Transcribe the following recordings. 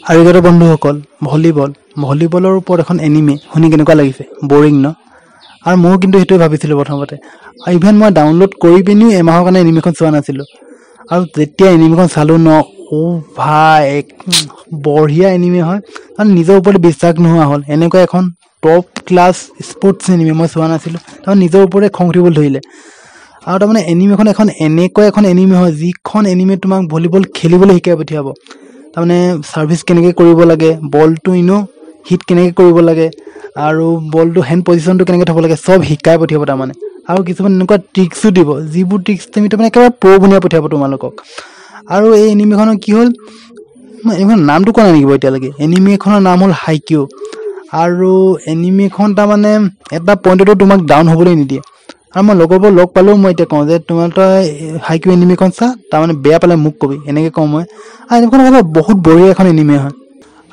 আৰিগাটো বন্ধুসকল ভলিবলৰ ওপৰত এখন এনিমে শুনি কেনেকুৱা লাগিছে বৰিং ন আৰু মই কিন্তু হেতুই ভাবিছিলো প্ৰথমতে ইভেন মই ডাউনলোড কৰি পিনিও এমাহৰ কাৰণে এনিমেখন চোৱা নাছিলো আৰু যেতিয়া এনিমেখন চালো ন ও ভাই বঢ়িয়া এনিমে হয় আৰু নিজৰ ওপৰত বিশ্বাস নোহোৱা হ'ল এনেকুৱা এখন টপ ক্লাছ স্পৰ্টছ এনিমে মই চোৱা নাছিলো আৰু নিজৰ ওপৰতে খং উঠিবলৈ ধৰিলে আৰু তাৰমানে এনিমেখন এনেকুৱা এখন এনিমে হয় যিখন এনিমে তোমাক ভলিবল খেলিবলৈ শিকাই পঠিয়াব তাৰমানে সাৰ্ভিস কেনেকৈ কৰিব লাগে বলটো হিট কেনেকৈ কৰিব লাগে আৰু বলটো হেণ্ড পজিচনটো কেনেকৈ থব লাগে সব শিকাই পঠিয়াব তাৰমানে আৰু কিছুমান এনেকুৱা ট্ৰিক্সও দিব যিবোৰ ট্ৰিক্স তুমি তাৰমানে একেবাৰে প্ৰ বনিয়া পঠিয়াব তোমালোকক আৰু এই এনিমেখনৰ কি হ'ল এনিমেখনৰ নামটো কোৱা নাই নেকি এতিয়ালৈকে এনিমেখনৰ নাম হ'ল হাইকিউ আৰু এনিমেখন তাৰমানে এটা পইণ্টতো তোমাক ডাউন হ'বলৈ নিদিয়ে আৰু মই লগৰবোৰ লগ পালেও মই এতিয়া কওঁ যে তই হাইকিউ এনিমেখন চা তাৰমানে বেয়া পালে মোক কবি এনেকৈ কওঁ মই আৰু এনিমেখন বহুত বঢ়িয়া এখন এনিমে হয়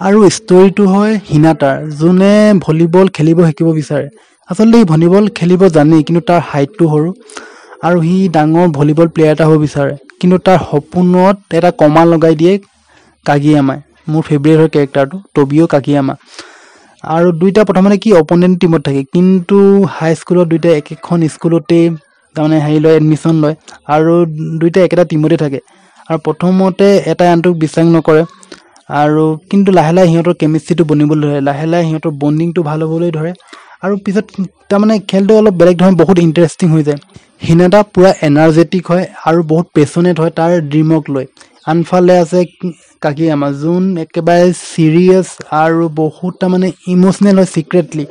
আৰু ষ্টৰিটো হয় হিনাটাৰ যোনে ভলিবল খেলিব শিকিব বিচাৰে আচলতে সি ভলিবল খেলিব জানে কিন্তু তাৰ হাইটটো সৰু আৰু সি ডাঙৰ ভলিবল প্লেয়াৰ এটা হ'ব বিচাৰে কিন্তু তাৰ সপোনত এটা কমা লগাই দিয়ে কাগিয়ামাই মোৰ ফেভাৰিট হয় কেৰেক্টাৰটো টবিও কাগিয়ামা আৰু দুইটা প্ৰথমতে কি অপোনেণ্ট টিমত থাকে কিন্তু হাই স্কুলত দুইটা একেখন স্কুলতে তাৰমানে লয় এডমিশ্যন লয় আৰু দুইটা একেটা টিমতে থাকে আৰু প্ৰথমতে এটা আনটোক বিশ্বাস নকৰে আৰু কিন্তু লাহে লাহে সিহঁতৰ কেমিষ্ট্ৰিটো বনিবলৈ ধৰে লাহে লাহে সিহঁতৰ বণ্ডিংটো ভাল হ'বলৈ ধৰে আৰু পিছত তাৰমানে খেলটো অলপ বেলেগ ধৰণে বহুত ইণ্টাৰেষ্টিং হৈ যায় হিনাটা পুৰা এনাৰ্জেটিক হয় আৰু বহুত পেছনেট হয় তাৰ ড্ৰিমক লৈ আনফালে আছে কাগিয়ামা যোন একেবাৰে চিৰিয়াছ আৰু বহুত তাৰমানে ইম'চনেল হয় চিক্ৰেটলি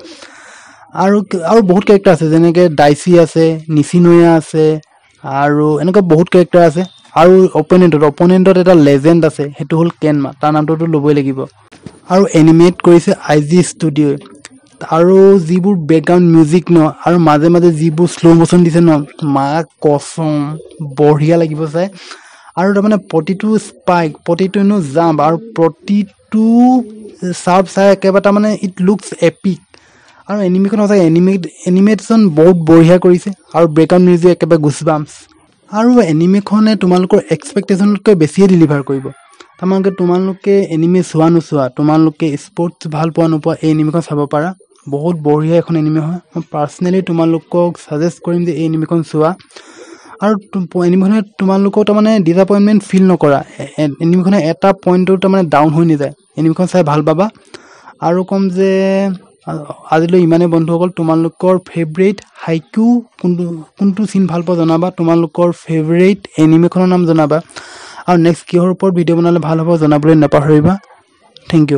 আৰু বহুত কেৰেক্টাৰ আছে যেনেকৈ ডাইচি আছে নিচিনোয়া আছে আৰু এনেকুৱা বহুত কেৰেক্টাৰ আছে আৰু অপোনেণ্টত এটা লেজেণ্ড আছে সেইটো হ'ল কেনমা তাৰ নামটোতো ল'বই লাগিব আৰু এনিমেট কৰিছে আইজি ষ্টুডিঅ'ই আৰু যিবোৰ বেকগ্ৰাউণ্ড মিউজিক ন আৰু মাজে মাজে যিবোৰ শ্ল' মোশ্যন দিছে ন মা কচম বঢ়িয়া লাগিব চাই আৰু তাৰমানে প্ৰতিটো স্পাইক প্ৰতিটো জাম্প আৰু প্ৰতিটো চাৰ্ভ চাই একেবাৰে তাৰমানে ইট লুকছ এপিক আৰু এনিমেখন সঁচাকৈ এনিমেশ্যন বহুত বঢ়িয়া কৰিছে আৰু বেকগ্ৰাউণ্ড মিউজিক একেবাৰে গুচবাম্পছ আৰু এনিমেখনে তোমালোকৰ এক্সপেক্টেশ্যনতকৈ বেছিয়ে ডেলিভাৰ কৰিব তোমালোকে এনিমে চোৱা নোচোৱা তোমালোকে স্পৰ্টছ ভাল পোৱা নোপোৱা এই এনিমেখন চাব পাৰা বহুত বঢ়িয়া এখন এনিমে হয় মই পাৰ্চনেলি তোমালোকক ছাজেষ্ট কৰিম যে এই এনিমেখন চোৱা আৰু এনিমেখনে তোমালোকৰ তাৰমানে ডিসএপইণ্টমেণ্ট ফিল নকৰা এনিমেখনে এটা পইণ্টটো তাৰমানে ডাউন হৈ নাযায় এনিমেখন চাই ভাল পাবা আৰু ক'ম যে আজিলৈ ইমানেই বন্ধুসকল তোমালোকৰ ফেভৰেট হাইকিউ কোনটো চিন ভাল পোৱা জনাবা তোমালোকৰ ফেভৰেট এনিমেখনৰ নাম জনাবা আৰু নেক্সট কিহৰ ওপৰত ভিডিঅ' বনালে ভাল হ'ব জনাবলৈ নাপাহৰিবা থেংক ইউ